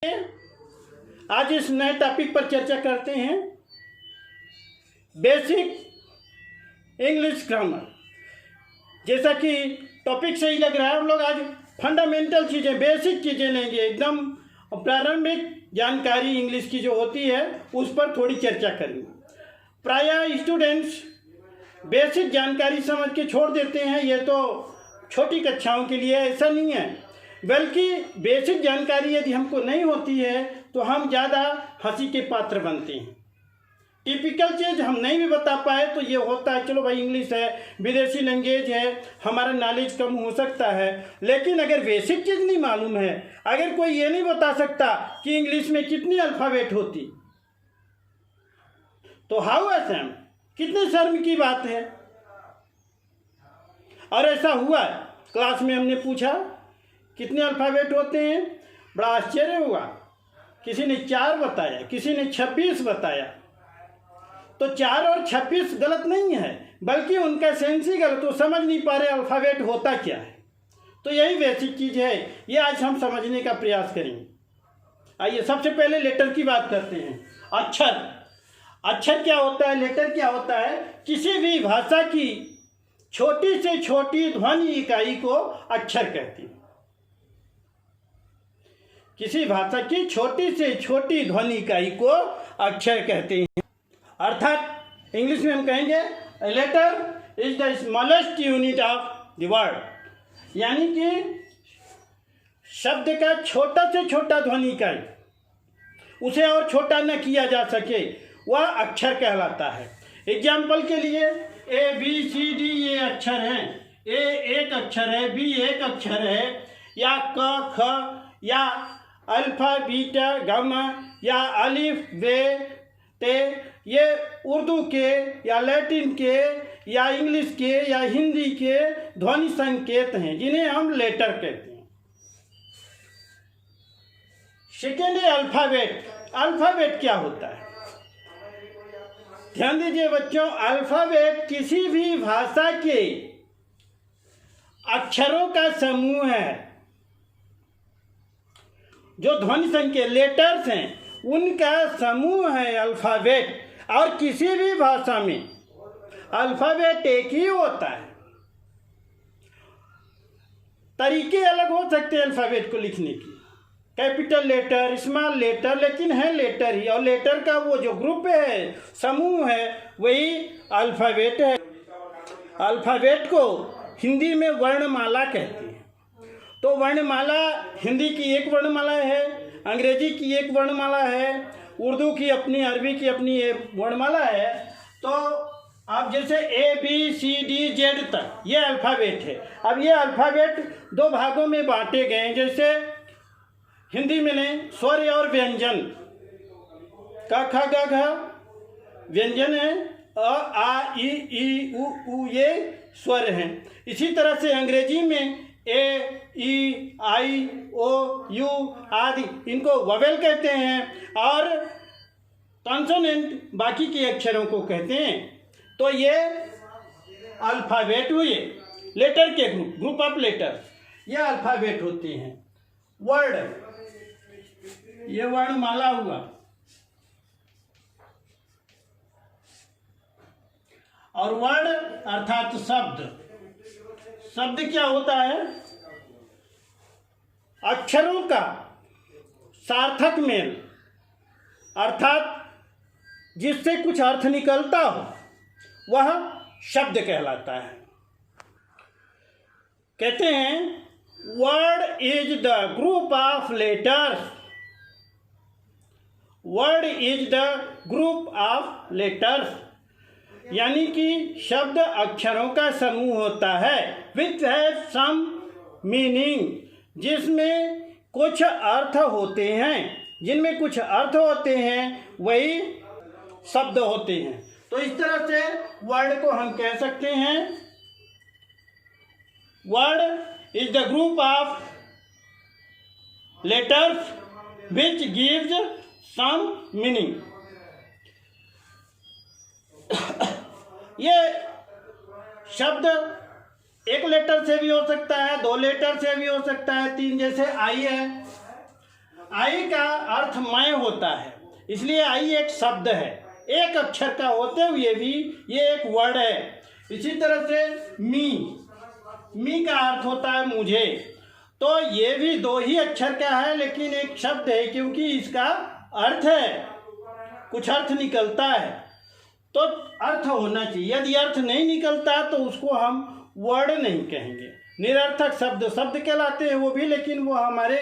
आज इस नए टॉपिक पर चर्चा करते हैं, बेसिक इंग्लिश ग्रामर। जैसा कि टॉपिक से ही लग रहा है, हम लोग आज फंडामेंटल चीज़ें, बेसिक चीज़ें लेंगे, एकदम प्रारंभिक जानकारी इंग्लिश की जो होती है उस पर थोड़ी चर्चा करेंगे। प्रायः स्टूडेंट्स बेसिक जानकारी समझ के छोड़ देते हैं, ये तो छोटी कक्षाओं के लिए। ऐसा नहीं है, बल्कि बेसिक जानकारी यदि हमको नहीं होती है तो हम ज़्यादा हंसी के पात्र बनते हैं। टिपिकल चीज़ हम नहीं भी बता पाए तो ये होता है, चलो भाई इंग्लिश है, विदेशी लैंग्वेज है, हमारा नॉलेज कम हो सकता है। लेकिन अगर बेसिक चीज़ नहीं मालूम है, अगर कोई ये नहीं बता सकता कि इंग्लिश में कितनी अल्फ़ाबेट होती, तो हाउ असम, कितनी शर्म की बात है। और ऐसा हुआ, क्लास में हमने पूछा कितने अल्फ़ाबेट होते हैं, बड़ा आश्चर्य हुआ। किसी ने 4 बताया, किसी ने 26 बताया। तो 4 और 26 गलत नहीं है, बल्कि उनका सेंस ही गलत, वो समझ नहीं पा रहे अल्फ़ाबेट होता क्या है। तो यही बेसिक चीज़ है, ये आज हम समझने का प्रयास करेंगे। आइए सबसे पहले लेटर की बात करते हैं। अक्षर, अक्षर क्या होता है, लेटर क्या होता है? किसी भी भाषा की छोटी से छोटी ध्वनि इकाई को अक्षर कहती है। किसी भाषा की छोटी से छोटी ध्वनि इकाई को अक्षर कहते हैं। अर्थात इंग्लिश में हम कहेंगे letter is the smallest unit of the word, यानी कि शब्द का छोटा से छोटा ध्वनि इकाई, उसे और छोटा न किया जा सके, वह अक्षर कहलाता है। एग्जाम्पल के लिए ए बी सी डी ये अक्षर हैं, ए एक अक्षर है, बी एक अक्षर है, या क ख, या अल्फा बीटा गामा, या अलिफ बे ते, ये उर्दू के या लैटिन के या इंग्लिश के या हिंदी के ध्वनि संकेत हैं, जिन्हें हम लेटर कहते हैं। सेकेंड है अल्फ़ाबेट। अल्फ़ाबेट क्या होता है? ध्यान दीजिए बच्चों, अल्फ़ाबेट किसी भी भाषा के अक्षरों का समूह है। जो ध्वनि संकेत लेटर्स हैं उनका समूह है अल्फ़ाबेट। और किसी भी भाषा में अल्फ़ाबेट एक ही होता है। तरीके अलग हो सकते हैं अल्फ़ाबेट को लिखने की, कैपिटल लेटर, स्मॉल लेटर, लेकिन है लेटर ही। और लेटर का वो जो ग्रुप है, समूह है, वही अल्फ़ाबेट है। अल्फ़ाबेट को हिंदी में वर्णमाला कहते हैं। तो वर्णमाला हिंदी की एक वर्णमाला है, अंग्रेजी की एक वर्णमाला है, उर्दू की अपनी, अरबी की अपनी एक वर्णमाला है। तो अब जैसे A B C D Z तक ये अल्फ़ाबेट है। अब ये अल्फ़ाबेट 2 भागों में बांटे गए हैं। जैसे हिंदी में लें स्वर और व्यंजन, क ख ग घ व्यंजन है, अ आ ई उ ये स्वर हैं। इसी तरह से अंग्रेजी में ए ई आई ओ यू आदि, इनको वोवेल कहते हैं, और कॉन्सोनेंट बाकी के अक्षरों को कहते हैं। तो ये अल्फ़ाबेट हुए, लेटर के ग्रुप ऑफ लेटर, ये अल्फ़ाबेट होते हैं। वर्ड, ये वर्णमाला हुआ। और वर्ड अर्थात शब्द। शब्द क्या होता है? अक्षरों का सार्थक मेल, अर्थात जिससे कुछ अर्थ निकलता हो, वह शब्द कहलाता है। कहते हैं word is the group of letters, word is the group of letters, यानी कि शब्द अक्षरों का समूह होता है, विच हैज सम मीनिंग, जिसमें कुछ अर्थ होते हैं, जिनमें कुछ अर्थ होते हैं वही शब्द होते हैं। तो इस तरह से वर्ड को हम कह सकते हैं, word is the group of letters which gives some meaning. ये शब्द एक लेटर से भी हो सकता है, 2 लेटर से भी हो सकता है, 3, जैसे आई है, आई का अर्थ मैं होता है, इसलिए आई एक शब्द है, एक अक्षर का होते हुए भी ये एक वर्ड है। इसी तरह से मी का अर्थ होता है मुझे, तो ये भी 2 ही अक्षर का है लेकिन एक शब्द है, क्योंकि इसका अर्थ है, कुछ अर्थ निकलता है, तो अर्थ होना चाहिए। यदि अर्थ नहीं निकलता तो उसको हम वर्ड नहीं कहेंगे, निरर्थक शब्द कहलाते हैं वो भी, लेकिन वो हमारे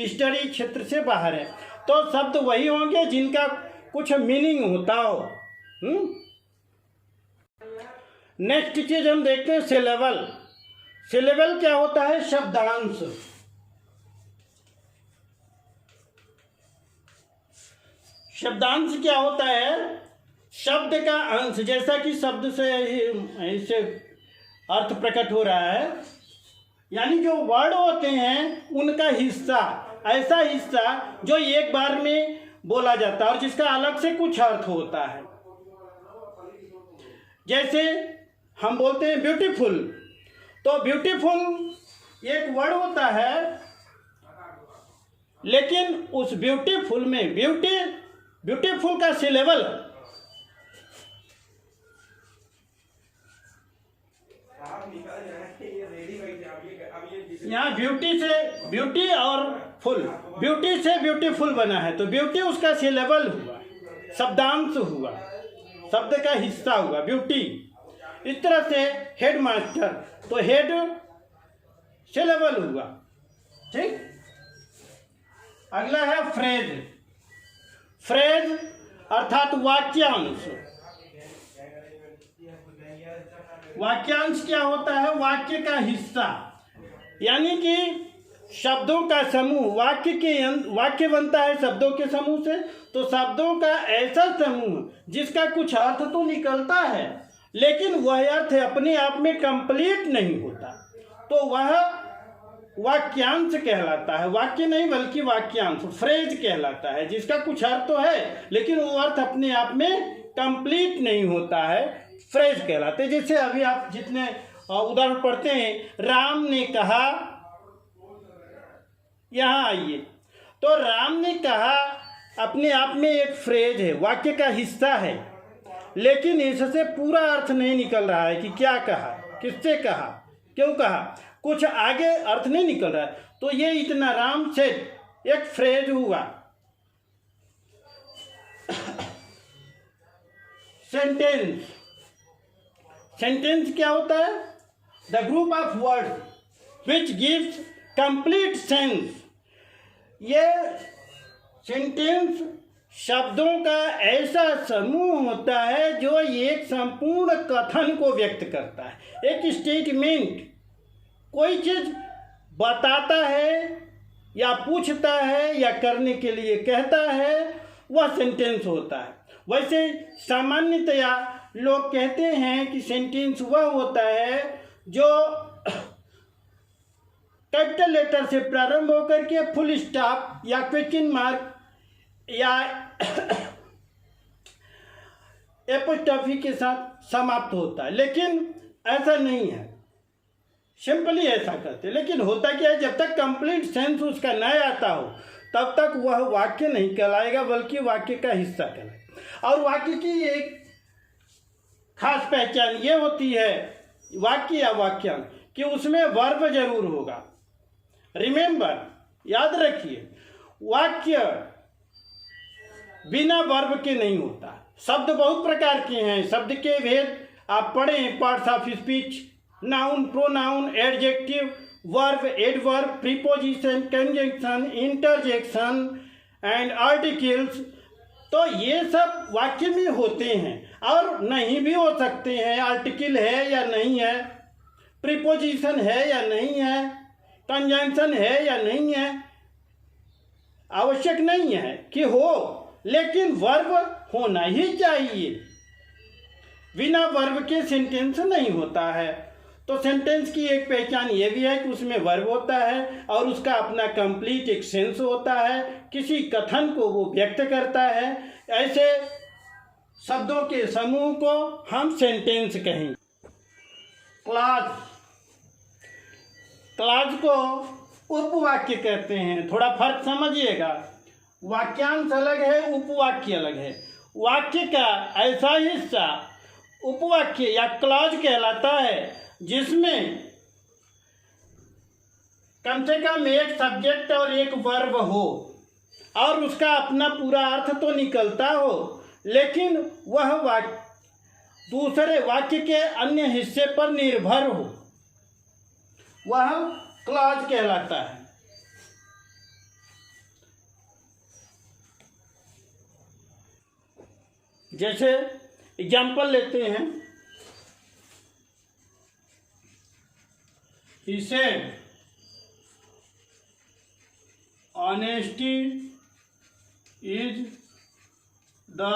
स्टडी क्षेत्र से बाहर है। तो शब्द वही होंगे जिनका कुछ मीनिंग होता हो। नेक्स्ट चीज हम देखते हैं सिलेबल। सिलेबल क्या होता है? शब्दांश। शब्दांश क्या होता है? शब्द का अंश, जैसा कि शब्द से इससे अर्थ प्रकट हो रहा है, यानी जो वर्ड होते हैं उनका हिस्सा, ऐसा हिस्सा जो एक बार में बोला जाता है और जिसका अलग से कुछ अर्थ होता है। जैसे हम बोलते हैं ब्यूटीफुल, तो ब्यूटीफुल एक वर्ड होता है, लेकिन उस ब्यूटीफुल में ब्यूटीफुल का सिलेबल यहाँ ब्यूटी और फुल, ब्यूटी से ब्यूटीफुल बना है, तो ब्यूटी उसका सिलेबल हुआ, शब्दांश हुआ, शब्द का हिस्सा हुआ ब्यूटी। इस तरह से हेड मास्टर, तो हेड सिलेबल हुआ, ठीक। अगला है फ्रेज। फ्रेज अर्थात वाक्यांश। वाक्यांश क्या होता है? वाक्य का हिस्सा, यानी कि शब्दों का समूह। वाक्य बनता है शब्दों के समूह से, तो शब्दों का ऐसा समूह जिसका कुछ अर्थ तो निकलता है, लेकिन वह अर्थ अपने आप में कंप्लीट नहीं होता, तो वह वाक्यांश कहलाता है। वाक्य नहीं बल्कि वाक्यांश, फ्रेज कहलाता है, जिसका कुछ अर्थ तो है लेकिन वो अर्थ अपने आप में कंप्लीट नहीं होता है, फ्रेज कहलाते हैं। जैसे अभी आप जितने उदाहरण पढ़ते हैं, राम ने कहा, यहाँ आइए, तो राम ने कहा अपने आप में एक फ्रेज है, वाक्य का हिस्सा है, लेकिन इससे पूरा अर्थ नहीं निकल रहा है कि क्या कहा, किससे कहा, क्यों कहा, कुछ आगे अर्थ नहीं निकल रहा है। तो ये इतना राम से एक फ्रेज हुआ। सेंटेंस। सेंटेंस क्या होता है? The group of words which gives complete sense. ये सेंटेंस शब्दों का ऐसा समूह होता है जो एक संपूर्ण कथन को व्यक्त करता है। एक स्टेटमेंट कोई चीज बताता है या पूछता है या करने के लिए कहता है, वह सेंटेंस होता है। वैसे सामान्यतया लोग कहते हैं कि सेंटेंस वह होता है जो कैपिटल लेटर से प्रारंभ होकर के फुल स्टॉप या क्वेश्चन मार्क या एपोस्ट्रोफी के साथ समाप्त होता है, लेकिन ऐसा नहीं है। सिंपली ऐसा करते, लेकिन होता क्या है, जब तक कंप्लीट सेंस उसका न आता हो तब तक वह वाक्य नहीं कहलाएगा, बल्कि वाक्य का हिस्सा कहलाएगा। और वाक्य की एक खास पहचान ये होती है, वाक्य या वाक्यांश, कि उसमें वर्ब जरूर होगा। रिमेंबर, याद रखिए, वाक्य बिना वर्ब के नहीं होता। शब्द बहुत प्रकार के हैं, शब्द के भेद आप पढ़ें, parts of speech, noun, pronoun, adjective, verb, adverb, preposition, conjunction, interjection and articles. तो ये सब वाक्य में होते हैं और नहीं भी हो सकते हैं। आर्टिकल है या नहीं है, प्रीपोजिशन है या नहीं है, कंजंक्शन है या नहीं है, आवश्यक नहीं है कि हो, लेकिन वर्ब होना ही चाहिए। बिना वर्ब के सेंटेंस नहीं होता है। तो सेंटेंस की एक पहचान ये भी है कि उसमें वर्ब होता है और उसका अपना कंप्लीट एक सेंस होता है, किसी कथन को वो व्यक्त करता है। ऐसे शब्दों के समूह को हम सेंटेंस कहेंगे। क्लॉज, क्लॉज को उपवाक्य कहते हैं। थोड़ा फर्क समझिएगा, वाक्यांश अलग है, उपवाक्य अलग है। वाक्य का ऐसा हिस्सा उपवाक्य या क्लॉज कहलाता है जिसमें कम से कम एक सब्जेक्ट और एक वर्ब हो और उसका अपना पूरा अर्थ तो निकलता हो, लेकिन वह वाक्य दूसरे वाक्य के अन्य हिस्से पर निर्भर हो, वह क्लॉज कहलाता है। जैसे एग्जाम्पल लेते हैं, he said honesty is the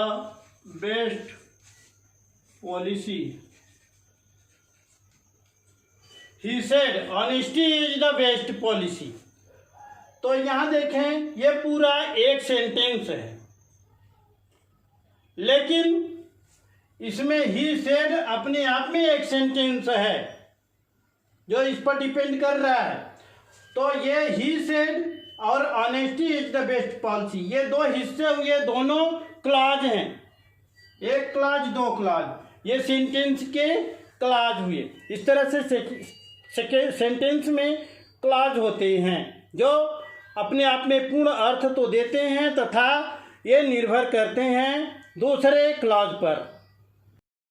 best policy. He said honesty is the best policy. तो यहाँ देखें, ये पूरा एक सेंटेंस है, लेकिन इसमें ही सेड अपने आप में एक सेंटेंस है जो इस पर डिपेंड कर रहा है। तो ये ही सेड और honesty is the best policy, ये दो हिस्से हुए, दोनों क्लॉज हैं, एक क्लॉज दो क्लॉज, ये सेंटेंस के क्लॉज हुए। इस तरह से सेंटेंस में क्लॉज होते हैं जो अपने आप में पूर्ण अर्थ तो देते हैं तथा ये निर्भर करते हैं दूसरे क्लॉज पर।